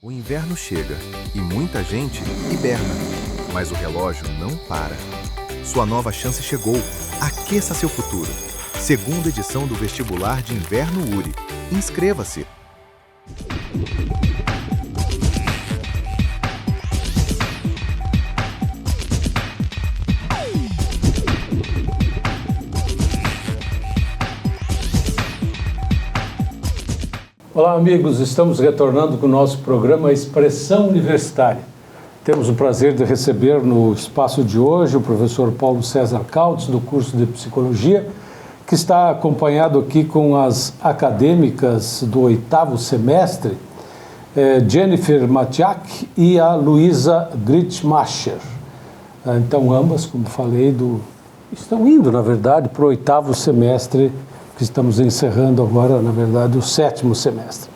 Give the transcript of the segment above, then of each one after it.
O inverno chega e muita gente hiberna, mas o relógio não para. Sua nova chance chegou. Aqueça seu futuro. Segunda edição do Vestibular de Inverno URI. Inscreva-se! Olá, amigos. Estamos retornando com o nosso programa Expressão Universitária. Temos o prazer de receber no espaço de hoje o professor Paulo César Cautes, do curso de Psicologia, que está acompanhado aqui com as acadêmicas do 8º semestre, Jennifer Matiak e a Luísa Gritmacher. Então, ambas, como falei, estão indo, na verdade, para o 8º semestre, que estamos encerrando agora, na verdade, o 7º semestre.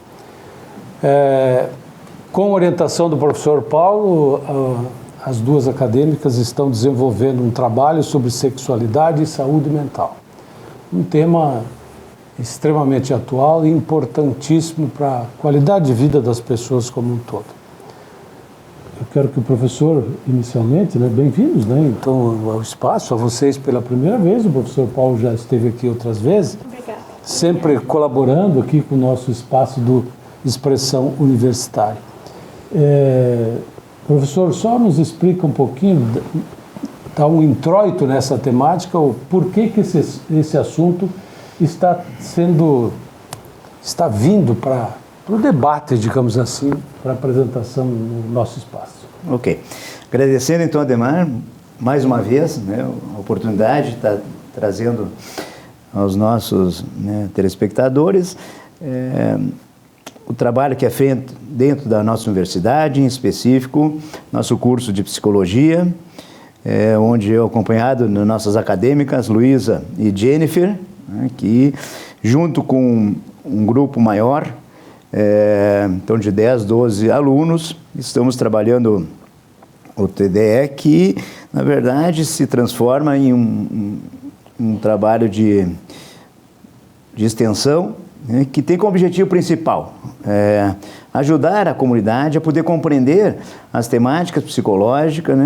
Com orientação do professor Paulo, as duas acadêmicas estão desenvolvendo um trabalho sobre sexualidade e saúde mental. Um tema extremamente atual e importantíssimo para a qualidade de vida das pessoas como um todo. Eu quero que o professor, inicialmente, bem-vindos, então, ao espaço, a vocês pela primeira vez. O professor Paulo já esteve aqui outras vezes. Obrigada. Sempre colaborando aqui com o nosso espaço do Expressão Universitária. Professor, só nos explica um pouquinho, dá um introito nessa temática, o porquê que esse assunto está vindo para o debate, digamos assim, para apresentação no nosso espaço. Ok. Agradecendo então, Ademar, mais uma vez, a oportunidade de estar trazendo aos nossos telespectadores o trabalho que é feito dentro da nossa universidade, em específico, nosso curso de Psicologia, onde eu acompanhado de nossas acadêmicas, Luísa e Jennifer, que junto com um grupo maior, então de 10, 12 alunos, estamos trabalhando o TDE, que na verdade se transforma em um trabalho de extensão, que tem como objetivo principal ajudar a comunidade a poder compreender as temáticas psicológicas,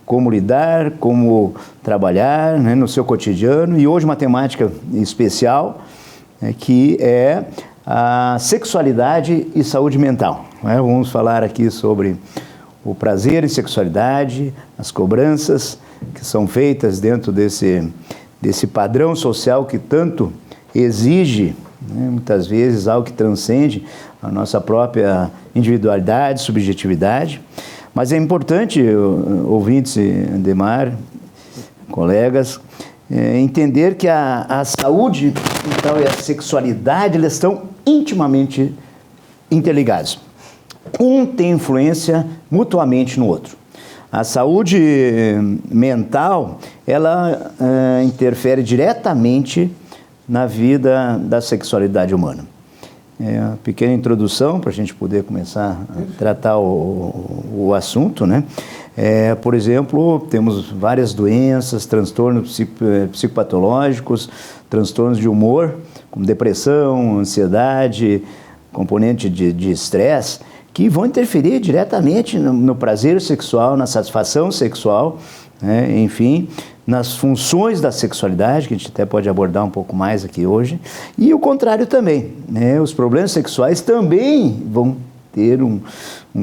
como lidar, como trabalhar no seu cotidiano, e hoje uma temática especial, que é a sexualidade e saúde mental. Vamos falar aqui sobre o prazer e sexualidade, as cobranças que são feitas dentro desse padrão social que tanto exige, muitas vezes, algo que transcende a nossa própria individualidade, subjetividade. Mas é importante, ouvintes, Ademar, colegas, entender que a saúde mental e a sexualidade, elas estão intimamente interligados. Um tem influência mutuamente no outro. A saúde mental, ela interfere diretamente na vida da sexualidade humana. Uma pequena introdução para a gente poder começar a tratar o assunto, por exemplo, temos várias doenças, transtornos psicopatológicos, transtornos de humor, como depressão, ansiedade, componente de estresse, que vão interferir diretamente no prazer sexual, na satisfação sexual, enfim, nas funções da sexualidade, que a gente até pode abordar um pouco mais aqui hoje, e o contrário também, os problemas sexuais também vão ter um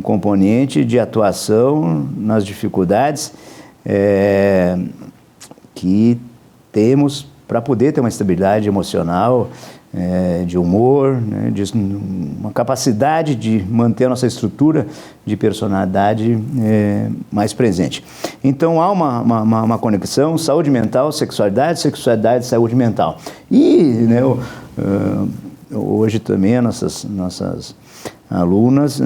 componente de atuação nas dificuldades que temos para poder ter uma estabilidade emocional, de humor, de uma capacidade de manter a nossa estrutura de personalidade mais presente. Então há uma conexão, saúde mental, sexualidade, saúde mental. E hoje também nossas alunas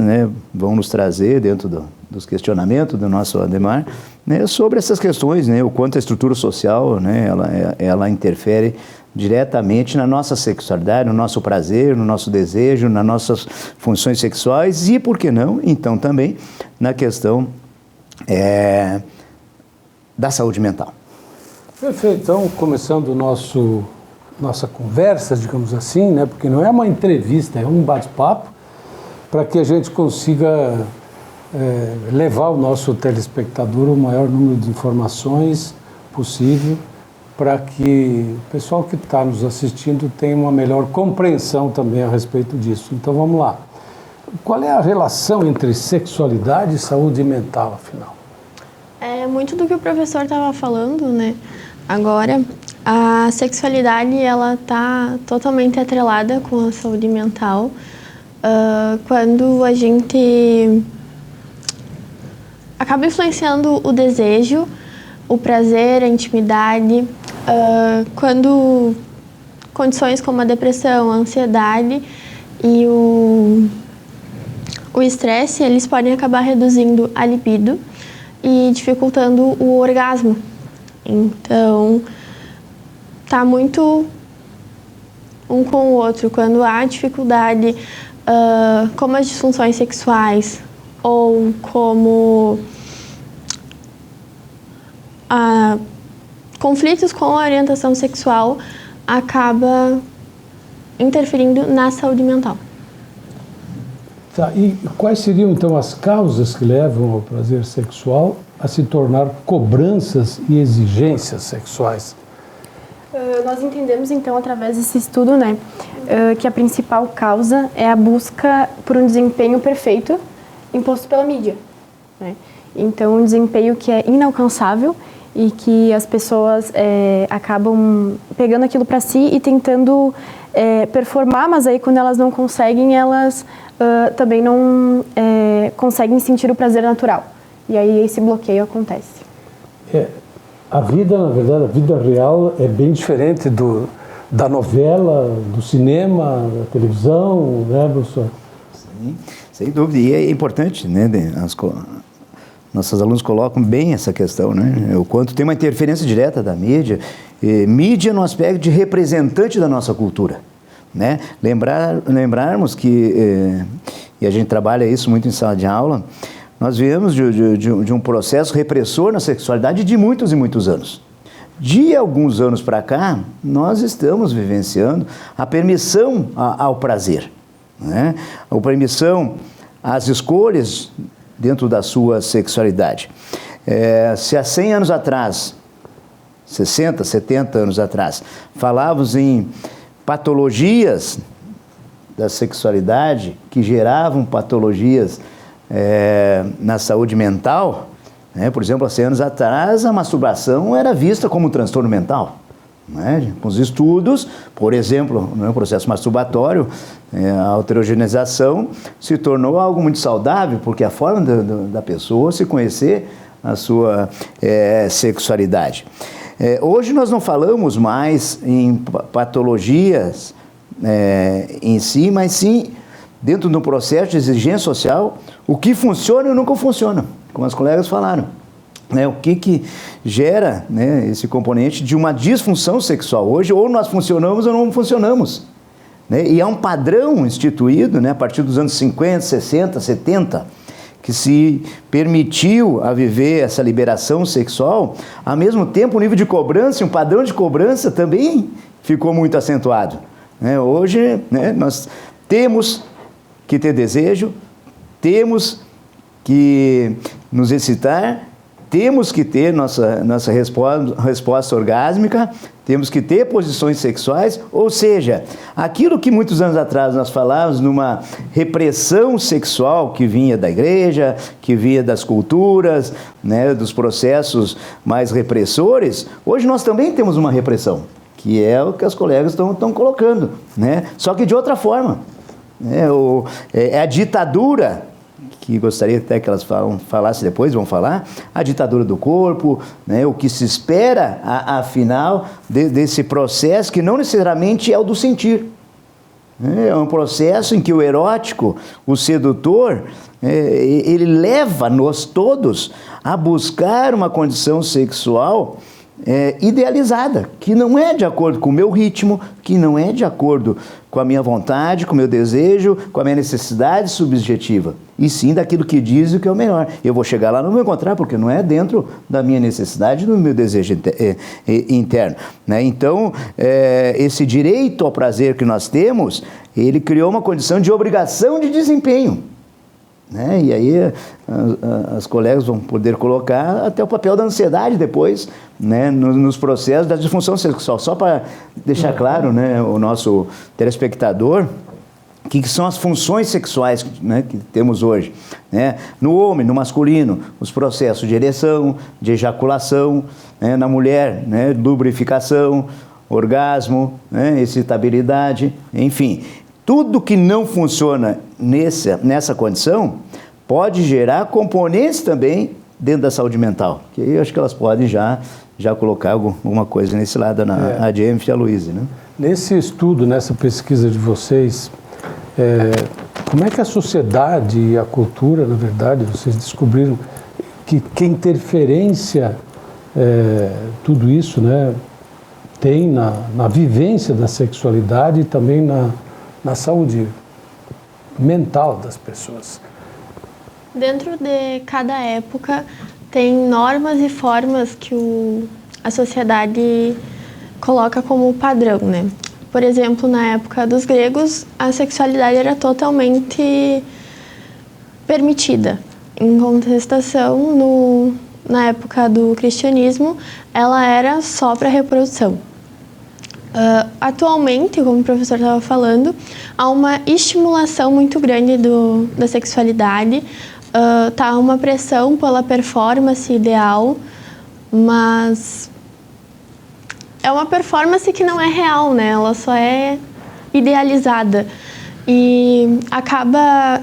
vão nos trazer dentro dos questionamentos do nosso Ademar, sobre essas questões, o quanto a estrutura social, ela interfere diretamente na nossa sexualidade, no nosso prazer, no nosso desejo, nas nossas funções sexuais e, por que não, então também na questão da saúde mental. Perfeito. Então, começando nossa conversa, digamos assim, porque não é uma entrevista, é um bate-papo. para que a gente consiga levar ao nosso telespectador o maior número de informações possível, para que o pessoal que está nos assistindo tenha uma melhor compreensão também a respeito disso. Então vamos lá. Qual é a relação entre sexualidade e saúde mental, afinal? É muito do que o professor estava falando, né? Agora, a sexualidade, ela está totalmente atrelada com a saúde mental. Quando a gente acaba influenciando o desejo, o prazer, a intimidade, quando condições como a depressão, a ansiedade e o estresse, eles podem acabar reduzindo a libido e dificultando o orgasmo. Então, tá muito um com o outro. Quando há dificuldade, como as disfunções sexuais ou como conflitos com a orientação sexual, acaba interferindo na saúde mental. Tá, e quais seriam então as causas que levam ao prazer sexual a se tornar cobranças e exigências sexuais? Nós entendemos então, através desse estudo, né, que a principal causa é a busca por um desempenho perfeito imposto pela mídia, né? Então, um desempenho que é inalcançável e que as pessoas acabam pegando aquilo para si e tentando performar, mas aí quando elas não conseguem, elas também não conseguem sentir o prazer natural. E aí esse bloqueio acontece. A vida, na verdade, a vida real é bem diferente da novela, do cinema, da televisão, né, professor? Sim, sem dúvida. E é importante, né, nossos alunos colocam bem essa questão, né? O quanto tem uma interferência direta da mídia, mídia no aspecto de representante da nossa cultura, né? Lembrarmos que, e a gente trabalha isso muito em sala de aula, nós viemos de um processo repressor na sexualidade de muitos e muitos anos. De alguns anos para cá, nós estamos vivenciando a permissão ao prazer, né? A permissão às escolhas dentro da sua sexualidade. Se há 100 anos atrás, 60, 70 anos atrás, falávamos em patologias da sexualidade que geravam patologias na saúde mental, né? Por exemplo, há 100 anos atrás, a masturbação era vista como um transtorno mental, né? Com os estudos, por exemplo, no processo masturbatório, a autoerogenização se tornou algo muito saudável, porque a forma da pessoa se conhecer a sua sexualidade. Hoje nós não falamos mais em patologias em si, mas sim dentro de um processo de exigência social, o que funciona e nunca funciona, como as colegas falaram. O que gera, né, esse componente de uma disfunção sexual. Hoje, ou nós funcionamos ou não funcionamos, né? E há um padrão instituído, né, a partir dos anos 50, 60, 70, que se permitiu a viver essa liberação sexual. Ao mesmo tempo, o nível de cobrança, um padrão de cobrança também ficou muito acentuado, né? Hoje, né, nós temos que ter desejo, temos que nos excitar, temos que ter nossa resposta orgásmica, temos que ter posições sexuais, ou seja, aquilo que muitos anos atrás nós falávamos numa repressão sexual que vinha da igreja, que vinha das culturas, né, dos processos mais repressores, hoje nós também temos uma repressão, que é o que as colegas estão colocando, né? Só que de outra forma. É a ditadura, que gostaria até que elas falassem depois, vão falar, a ditadura do corpo, né, o que se espera, afinal, desse processo que não necessariamente é o do sentir. É um processo em que o erótico, o sedutor, ele leva nós todos a buscar uma condição sexual idealizada, que não é de acordo com o meu ritmo, que não é de acordo com a minha vontade, com o meu desejo, com a minha necessidade subjetiva, e sim daquilo que diz o que é o melhor. Eu vou chegar lá e não vou encontrar, porque não é dentro da minha necessidade, do meu desejo interno, né? Então, esse direito ao prazer que nós temos, ele criou uma condição de obrigação de desempenho, né? E aí as colegas vão poder colocar até o papel da ansiedade depois, né, nos processos da disfunção sexual. Só para deixar claro, né, o nosso telespectador, que são as funções sexuais, né, que temos hoje, né? No homem, no masculino, os processos de ereção, de ejaculação, né? Na mulher, né, lubrificação, orgasmo, né, excitabilidade, enfim. Tudo que não funciona nessa condição pode gerar componentes também dentro da saúde mental, que eu acho que elas podem já colocar alguma coisa nesse lado, a Jennifer e a Luísa, né? Nesse estudo, nessa pesquisa de vocês, como é que a sociedade e a cultura, na verdade, vocês descobriram que interferência tudo isso, né, tem na vivência da sexualidade e também na saúde mental das pessoas? Dentro de cada época tem normas e formas que a sociedade coloca como padrão, né? Por exemplo, na época dos gregos, a sexualidade era totalmente permitida. Em contestação, na época do cristianismo, ela era só para reprodução. Atualmente, como o professor estava falando, há uma estimulação muito grande da sexualidade, tá uma pressão pela performance ideal, mas é uma performance que não é real, né? Ela só é idealizada e acaba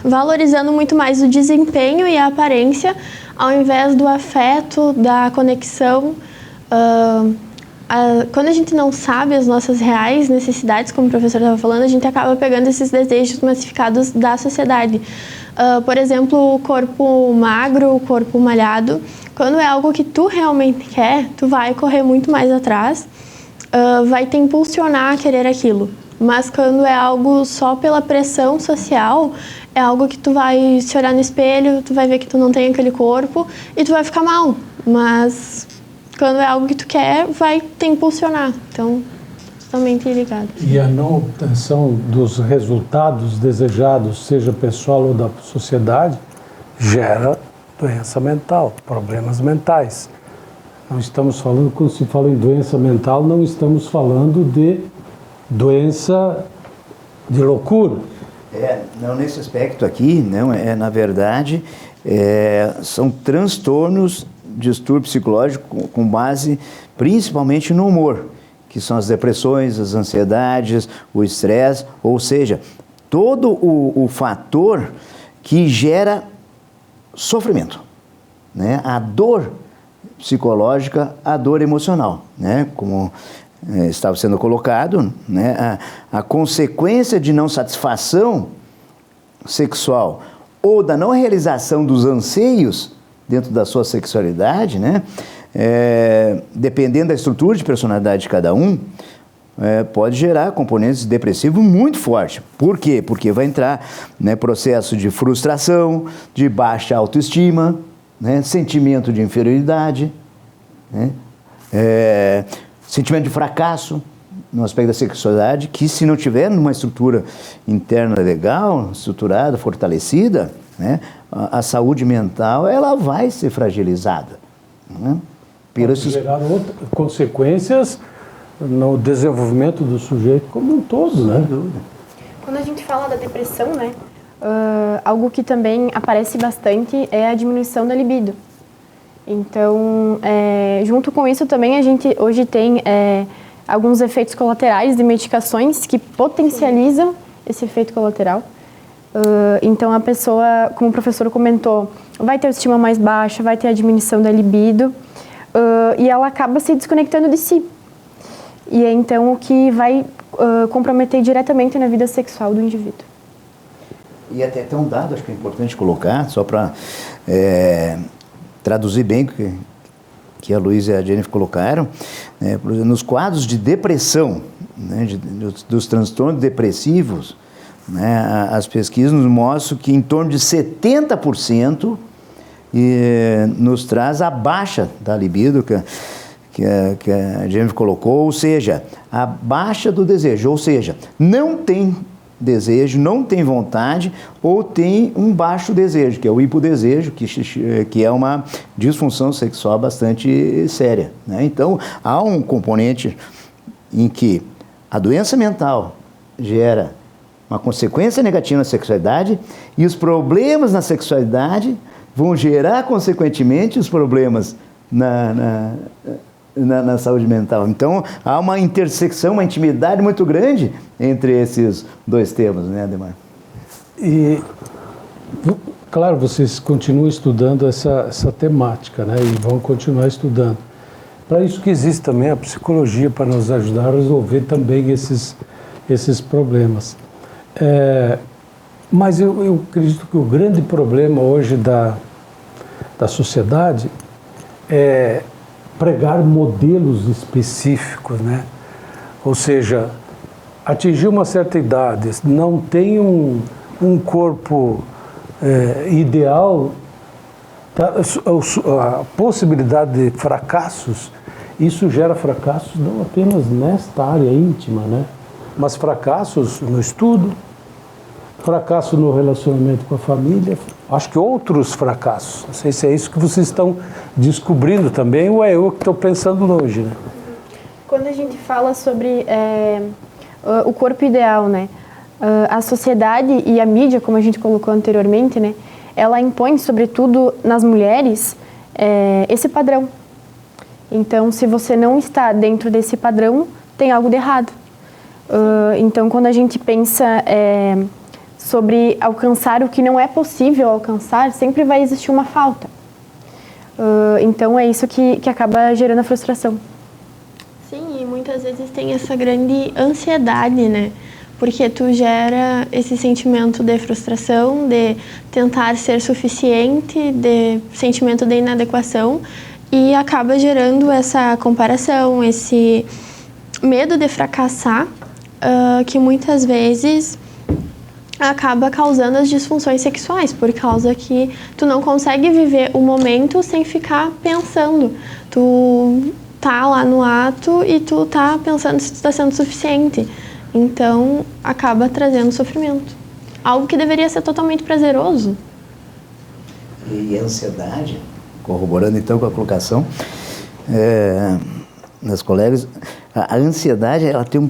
valorizando muito mais o desempenho e a aparência ao invés do afeto, da conexão. Quando a gente não sabe as nossas reais necessidades, como o professor estava falando, a gente acaba pegando esses desejos massificados da sociedade. Por exemplo, o corpo magro, o corpo malhado. Quando é algo que tu realmente quer, tu vai correr muito mais atrás, vai te impulsionar a querer aquilo. Mas quando é algo só pela pressão social, é algo que tu vai se olhar no espelho, tu vai ver que tu não tem aquele corpo e tu vai ficar mal. Mas quando é algo que tu quer, vai te impulsionar. Então, totalmente ligado. E a não obtenção dos resultados desejados, seja pessoal ou da sociedade, gera doença mental, problemas mentais. Não estamos falando, quando se fala em doença mental, não estamos falando de doença de loucura. Não nesse aspecto aqui, não, na verdade, são transtornos, distúrbio psicológico com base principalmente no humor, que são as depressões, as ansiedades, o estresse, ou seja, todo o fator que gera sofrimento, né? A dor psicológica, a dor emocional, né? Como estava sendo colocado, né? A consequência de não satisfação sexual ou da não realização dos anseios dentro da sua sexualidade, né? Dependendo da estrutura de personalidade de cada um, pode gerar componentes depressivos muito fortes. Por quê? Porque vai entrar, né, processo de frustração, de baixa autoestima, né, sentimento de inferioridade, né, sentimento de fracasso no aspecto da sexualidade, que se não tiver numa estrutura interna legal, estruturada, fortalecida, né, a saúde mental ela vai ser fragilizada, né? Pode gerar outras consequências no desenvolvimento do sujeito como um todo, né? Quando a gente fala da depressão, né, algo que também aparece bastante é a diminuição da libido. Então, junto com isso também a gente hoje tem alguns efeitos colaterais de medicações que potencializam esse efeito colateral. Então a pessoa, como o professor comentou, vai ter autoestima mais baixa, vai ter a diminuição da libido e ela acaba se desconectando de si. E é então o que vai comprometer diretamente na vida sexual do indivíduo. E até tem um dado, acho que é importante colocar, só para traduzir bem o que que a Luísa e a Jennifer colocaram, né, nos quadros de depressão, né, dos transtornos depressivos, né, as pesquisas nos mostram que em torno de 70% nos traz a baixa da libido, que a Jennifer colocou, ou seja, a baixa do desejo, ou seja, não tem desejo, não tem vontade, ou tem um baixo desejo, que é o hipodesejo, que é uma disfunção sexual bastante séria, né? Então, há um componente em que a doença mental gera uma consequência negativa na sexualidade e os problemas na sexualidade vão gerar, consequentemente, os problemas na saúde mental. Então, há uma intersecção, uma intimidade muito grande entre esses dois temas, né, Ademar? E, claro, vocês continuam estudando essa temática, né, e vão continuar estudando. Para isso que existe também a psicologia, para nos ajudar a resolver também esses problemas. Mas eu acredito que o grande problema hoje da sociedade é pregar modelos específicos, né? Ou seja, atingir uma certa idade, não tem um corpo ideal, a possibilidade de fracassos, isso gera fracassos não apenas nesta área íntima, né? Mas fracassos no estudo, fracasso no relacionamento com a família, acho que outros fracassos. Não sei se é isso que vocês estão descobrindo também, ou é eu que estou pensando longe, né? Quando a gente fala sobre o corpo ideal, né? A sociedade e a mídia, como a gente colocou anteriormente, né? Ela impõe, sobretudo nas mulheres, esse padrão. Então, se você não está dentro desse padrão, tem algo de errado. Então, quando a gente pensa sobre alcançar o que não é possível alcançar, sempre vai existir uma falta. Então, é isso que acaba gerando a frustração. Sim, e muitas vezes tem essa grande ansiedade, né? Porque tu gera esse sentimento de frustração, de tentar ser suficiente, de sentimento de inadequação, e acaba gerando essa comparação, esse medo de fracassar, que muitas vezes acaba causando as disfunções sexuais, por causa que tu não consegue viver o momento sem ficar pensando. Tu tá lá no ato e tu tá pensando se tu tá sendo suficiente. Então, acaba trazendo sofrimento. Algo que deveria ser totalmente prazeroso. E a ansiedade, corroborando então com a colocação das colegas, a ansiedade ela tem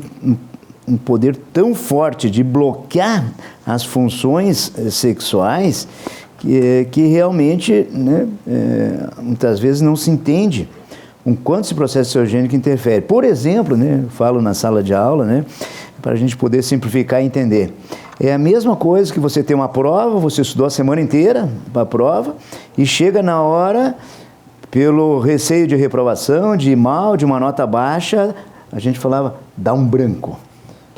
um poder tão forte de bloquear as funções sexuais que realmente, né, muitas vezes não se entende o quanto esse processo sexogênico interfere. Por exemplo, né, eu falo na sala de aula, né, para a gente poder simplificar e entender. É a mesma coisa que você tem uma prova, você estudou a semana inteira para a prova e chega na hora, pelo receio de reprovação, de ir mal, de uma nota baixa, a gente falava, dá um branco.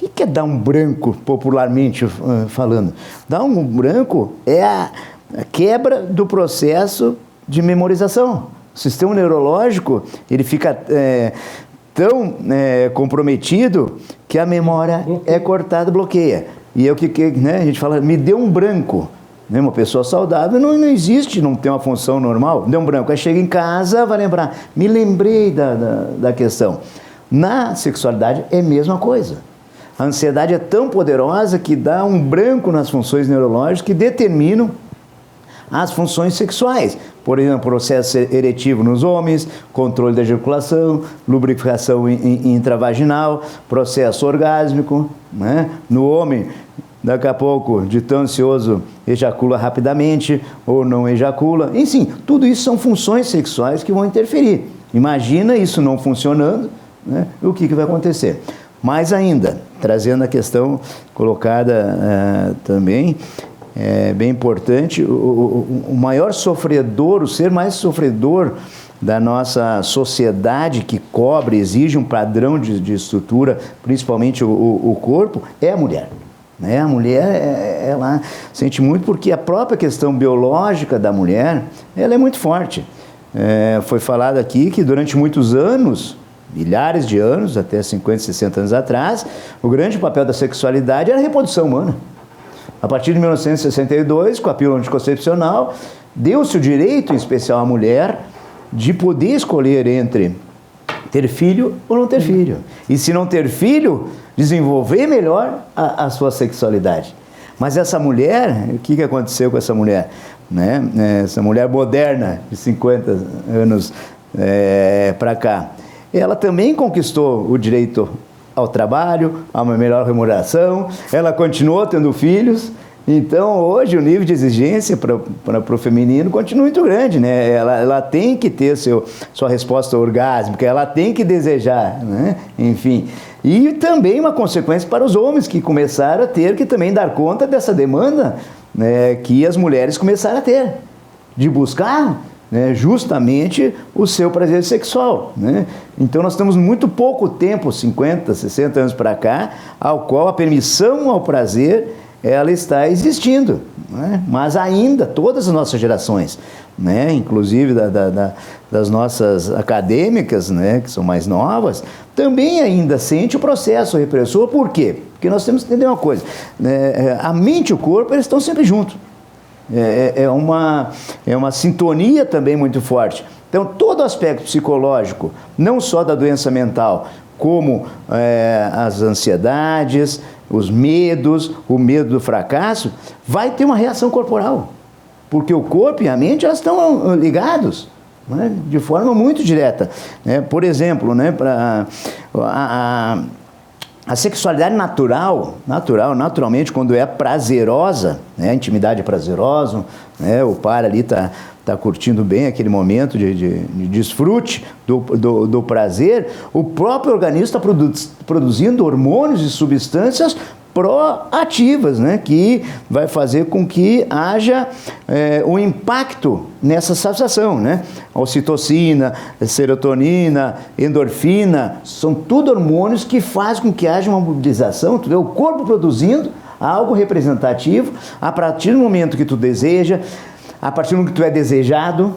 O que é dar um branco, popularmente falando? Dar um branco é a quebra do processo de memorização. O sistema neurológico, ele fica tão comprometido que a memória é cortada, bloqueia. E é o que né, a gente fala, me deu um branco. Né? Uma pessoa saudável não existe, não tem uma função normal. Deu um branco, aí chega em casa, vai lembrar. Me lembrei da questão. Na sexualidade é a mesma coisa. A ansiedade é tão poderosa que dá um branco nas funções neurológicas que determinam as funções sexuais. Por exemplo, processo eretivo nos homens, controle da ejaculação, lubrificação intravaginal, processo orgásmico, né? No homem, daqui a pouco, de tão ansioso, ejacula rapidamente ou não ejacula. Enfim, tudo isso são funções sexuais que vão interferir. Imagina isso não funcionando, né? O que vai acontecer? Mais ainda, trazendo a questão colocada também, é bem importante, o maior sofredor, o ser mais sofredor da nossa sociedade que cobre, exige um padrão de estrutura, principalmente o corpo, é a mulher. Né? A mulher, ela sente muito porque a própria questão biológica da mulher, ela é muito forte. Foi falado aqui que durante muitos anos, milhares de anos, até 50, 60 anos atrás, o grande papel da sexualidade era a reprodução humana. A partir de 1962, com a pílula anticoncepcional, deu-se o direito, em especial à mulher, de poder escolher entre ter filho ou não ter filho. E se não ter filho, desenvolver melhor a sua sexualidade. Mas essa mulher, o que aconteceu com essa mulher? Essa mulher moderna, de 50 anos para cá, ela também conquistou o direito ao trabalho, a uma melhor remuneração, ela continuou tendo filhos. Então, hoje, o nível de exigência para o feminino continua muito grande, né? Ela tem que ter sua resposta orgásmica, ela tem que desejar, né? Enfim. E também uma consequência para os homens, que começaram a ter que também dar conta dessa demanda, né, que as mulheres começaram a ter, de buscar, né, justamente o seu prazer sexual, né? Então, nós temos muito pouco tempo, 50, 60 anos para cá, ao qual a permissão ao prazer ela está existindo, né? Mas ainda, todas as nossas gerações, né? Inclusive das nossas acadêmicas, né? Que são mais novas, também ainda sente o processo repressor. Por quê? Porque nós temos que entender uma coisa, né? A mente e o corpo, eles estão sempre juntos. É uma sintonia também muito forte. Então, todo aspecto psicológico, não só da doença mental, como as ansiedades, os medos, o medo do fracasso, vai ter uma reação corporal. Porque o corpo e a mente, elas estão ligados, né, de forma muito direta. Né? Por exemplo, né, a sexualidade naturalmente, quando é prazerosa, né, a intimidade é prazerosa, né, o par ali está curtindo bem aquele momento de desfrute do prazer, o próprio organismo está produzindo hormônios e substâncias proativas, né, que vai fazer com que haja um impacto nessa satisfação, né? Ocitocina, serotonina, endorfina, são tudo hormônios que fazem com que haja uma mobilização, tu vê o corpo produzindo algo representativo a partir do momento que tu deseja, a partir do momento que tu é desejado,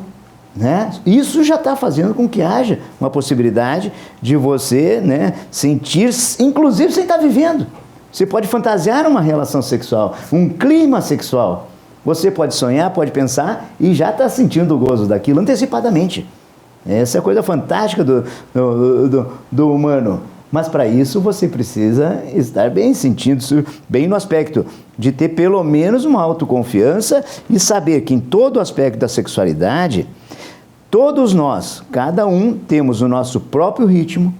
né? Isso já está fazendo com que haja uma possibilidade de você, né, sentir, inclusive sem estar vivendo. Você pode fantasiar uma relação sexual, um clima sexual. Você pode sonhar, pode pensar e já está sentindo o gozo daquilo antecipadamente. Essa é a coisa fantástica do humano. Mas para isso você precisa estar bem, sentindo-se bem no aspecto de ter pelo menos uma autoconfiança e saber que em todo aspecto da sexualidade, todos nós, cada um, temos o nosso próprio ritmo,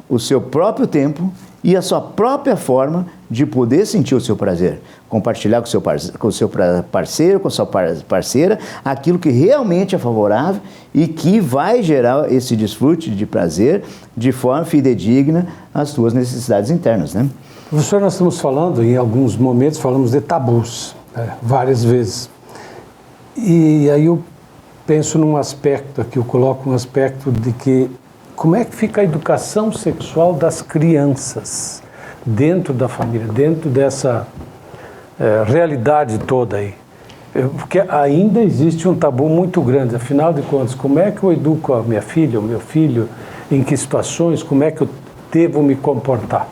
o seu próprio tempo e a sua própria forma de poder sentir o seu prazer, compartilhar com o seu parceiro, com a sua parceira, aquilo que realmente é favorável e que vai gerar esse desfrute de prazer de forma fidedigna às suas necessidades internas, né? Professor, nós estamos falando, em alguns momentos, falamos de tabus, várias vezes. E aí eu penso num aspecto aqui, eu coloco um aspecto de que como é que fica a educação sexual das crianças dentro da família, dentro dessa realidade toda aí? Porque ainda existe um tabu muito grande. Afinal de contas, como é que eu educo a minha filha, o meu filho, em que situações, como é que eu devo me comportar?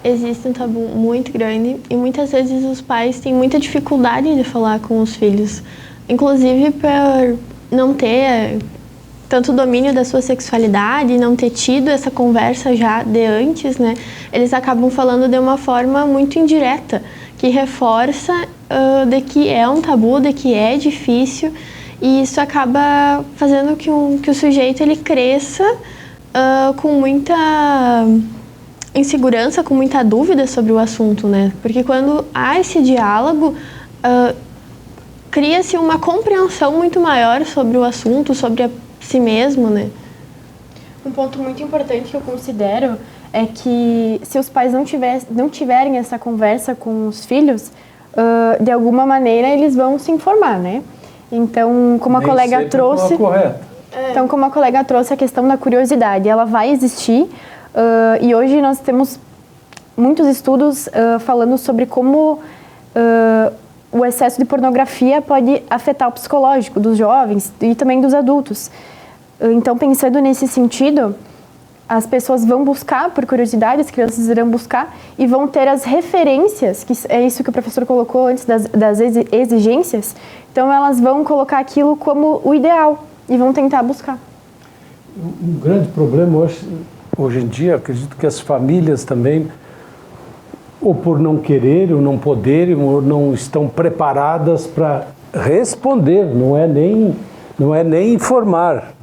Existe um tabu muito grande e muitas vezes os pais têm muita dificuldade de falar com os filhos, inclusive por não ter tanto domínio da sua sexualidade, não ter tido essa conversa já de antes, né? Eles acabam falando de uma forma muito indireta, que reforça de que é um tabu, de que é difícil, e isso acaba fazendo que o sujeito ele cresça com muita insegurança, com muita dúvida sobre o assunto, né? Porque quando há esse diálogo, cria-se uma compreensão muito maior sobre o assunto, sobre si mesmo, né? Um ponto muito importante que eu considero é que se os pais não tiverem essa conversa com os filhos, de alguma maneira eles vão se informar, né? Então, como a colega trouxe, como a colega trouxe a questão da curiosidade, ela vai existir, e hoje nós temos muitos estudos falando sobre como o excesso de pornografia pode afetar o psicológico dos jovens e também dos adultos. Então, pensando nesse sentido, as pessoas vão buscar, por curiosidade, as crianças irão buscar e vão ter as referências, que é isso que o professor colocou antes das exigências. Então, elas vão colocar aquilo como o ideal e vão tentar buscar. Um grande problema hoje em dia, acredito que as famílias também, ou por não quererem, ou não poderem, ou não estão preparadas para responder, não é nem informar,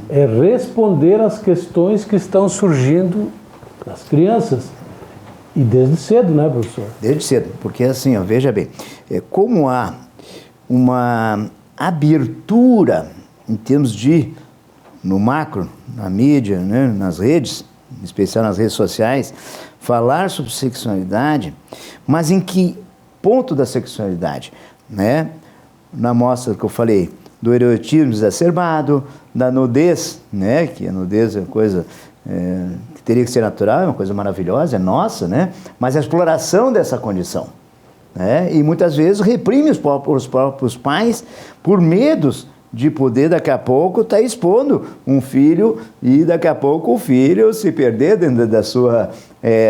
é responder às questões que estão surgindo nas crianças. E desde cedo, né, professor? Desde cedo, porque assim, ó, veja bem, como há uma abertura em termos de, no macro, na mídia, né, nas redes, em especial nas redes sociais, falar sobre sexualidade, mas em que ponto da sexualidade? Né? Na mostra que eu falei, do erotismo exacerbado, da nudez, né? Que a nudez é uma coisa que teria que ser natural, é uma coisa maravilhosa, é nossa, né? Mas a exploração dessa condição, né? E muitas vezes reprime os próprios pais por medos de poder daqui a pouco estar expondo um filho e daqui a pouco o filho se perder dentro da sua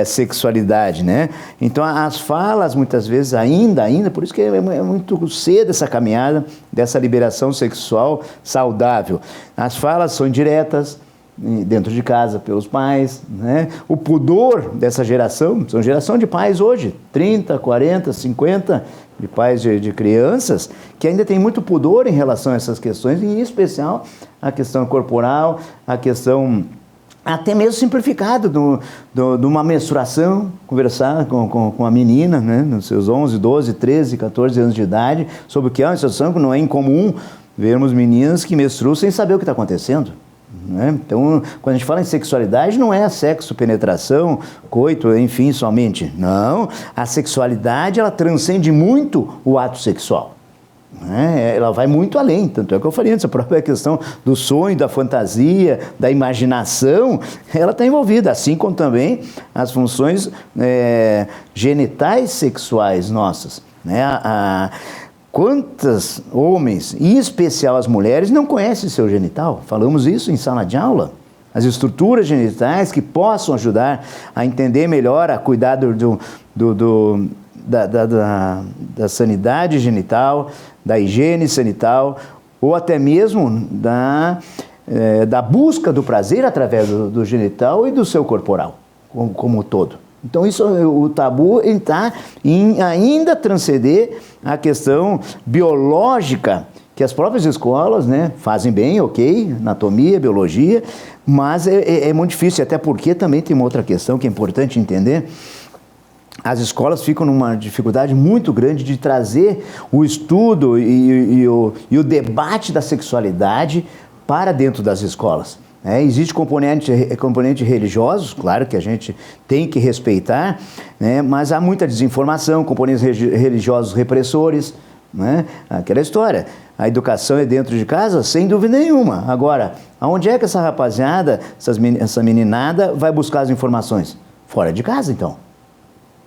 sexualidade, né? Então as falas muitas vezes ainda, por isso que é muito cedo essa caminhada dessa liberação sexual saudável. As falas são indiretas, dentro de casa pelos pais, né? O pudor dessa geração, são geração de pais hoje, 30, 40, 50 de pais de crianças, que ainda tem muito pudor em relação a essas questões, em especial a questão corporal, a questão até mesmo simplificada de uma menstruação, conversar com a menina, né, nos seus 11, 12, 13, 14 anos de idade, sobre o que é uma situação que não é incomum vermos meninas que menstruam sem saber o que está acontecendo. Né? Então, quando a gente fala em sexualidade, não é sexo, penetração, coito, enfim, somente. Não, a sexualidade, ela transcende muito o ato sexual. Né? Ela vai muito além, tanto é que eu falei antes, a própria questão do sonho, da fantasia, da imaginação, ela está envolvida, assim como também as funções genitais sexuais nossas. Né? Quantos homens, em especial as mulheres, não conhecem seu genital? Falamos isso em sala de aula. As estruturas genitais que possam ajudar a entender melhor, a cuidar da sanidade genital, da higiene sanital, ou até mesmo da busca do prazer através do genital e do seu corporal, como um todo. Então, o tabu está em ainda transcender a questão biológica, que as próprias escolas, né, fazem bem, ok, anatomia, biologia, mas é muito difícil, até porque também tem uma outra questão que é importante entender. As escolas ficam numa dificuldade muito grande de trazer o estudo e o debate da sexualidade para dentro das escolas. Existe componente religiosos, claro que a gente tem que respeitar, né? Mas há muita desinformação, componentes religiosos repressores, né? Aquela história, a educação é dentro de casa, sem dúvida nenhuma. Agora, aonde é que essa rapaziada, essa meninada vai buscar as informações? Fora de casa, então.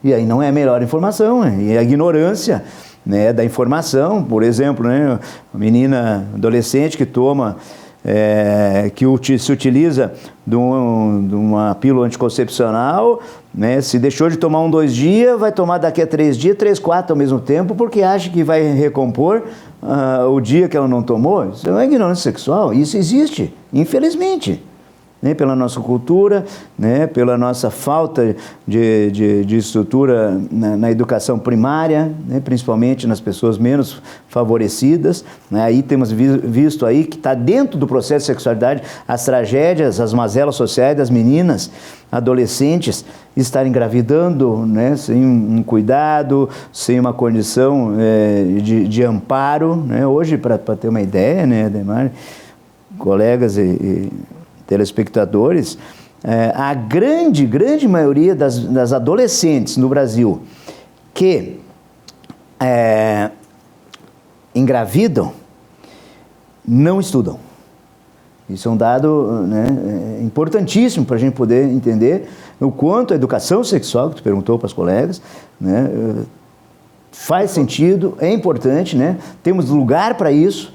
E aí não é a melhor informação, né? E a ignorância, né, da informação, por exemplo, né, uma menina adolescente que toma... que se utiliza de uma pílula anticoncepcional, né? Se deixou de tomar 2 dias, vai tomar daqui a 3 dias, 3, 4 ao mesmo tempo, porque acha que vai recompor o dia que ela não tomou. Isso é uma ignorância sexual, isso existe, infelizmente. Né, pela nossa cultura, né, pela nossa falta de estrutura na educação primária, né, principalmente nas pessoas menos favorecidas. Né, aí temos visto aí que está dentro do processo de sexualidade as tragédias, as mazelas sociais das meninas, adolescentes, estarem engravidando, né, sem um cuidado, sem uma condição de amparo. Né. Hoje, para ter uma ideia, né, Ademar, colegas e telespectadores, a grande maioria das adolescentes no Brasil que engravidam não estudam. Isso é um dado, né, importantíssimo para a gente poder entender o quanto a educação sexual, que tu perguntou para os colegas, né, faz sentido, é importante, né? Temos lugar para isso,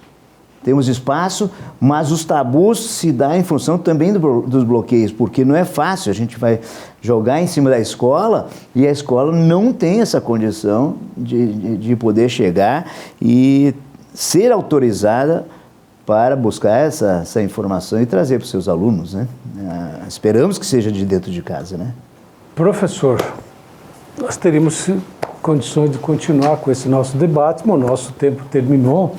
temos espaço, mas os tabus se dão em função também dos bloqueios, porque não é fácil, a gente vai jogar em cima da escola e a escola não tem essa condição de poder chegar e ser autorizada para buscar essa informação e trazer para os seus alunos, né? Esperamos que seja de dentro de casa, né? Professor, nós teríamos condições de continuar com esse nosso debate, mas o nosso tempo terminou,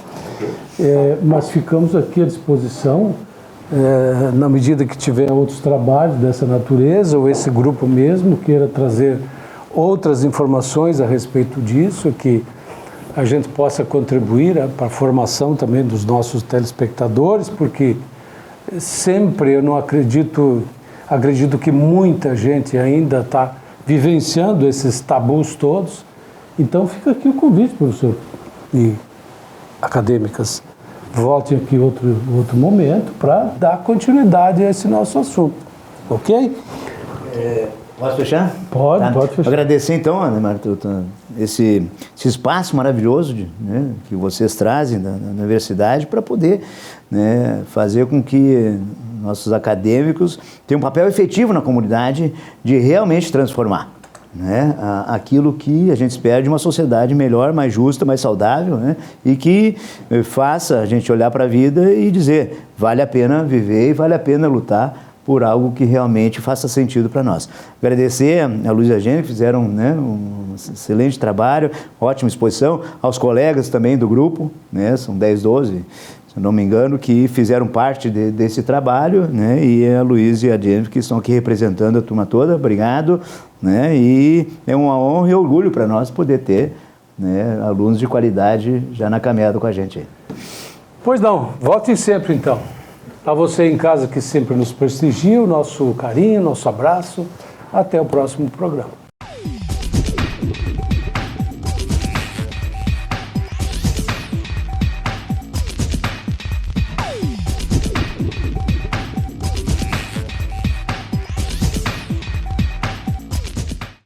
mas ficamos aqui à disposição, na medida que tiver outros trabalhos dessa natureza, ou esse grupo mesmo queira trazer outras informações a respeito disso, que a gente possa contribuir para a formação também dos nossos telespectadores, porque sempre eu não acredito que muita gente ainda está vivenciando esses tabus todos. Então fica aqui o convite, professor, e acadêmicas, voltem aqui outro momento para dar continuidade a esse nosso assunto, ok? Posso fechar? Pode fechar. Agradecer então, Ademar, esse espaço maravilhoso né, que vocês trazem da universidade para poder, né, fazer com que nossos acadêmicos tenham um papel efetivo na comunidade de realmente transformar, né, aquilo que a gente espera de uma sociedade melhor, mais justa, mais saudável, né, e que faça a gente olhar para a vida e dizer, vale a pena viver e vale a pena lutar por algo que realmente faça sentido para nós. Agradecer a Luiz e a Jenny, que fizeram, né, um excelente trabalho, ótima exposição, aos colegas também do grupo, né, são 10, 12, se não me engano, que fizeram parte desse trabalho, né, e a Luiz e a Jenny, que estão aqui representando a turma toda, obrigado, né, e é uma honra e orgulho para nós poder ter, né, alunos de qualidade já na caminhada com a gente aí. Pois não, voltem sempre então. A você em casa que sempre nos prestigia, o nosso carinho, nosso abraço. Até o próximo programa.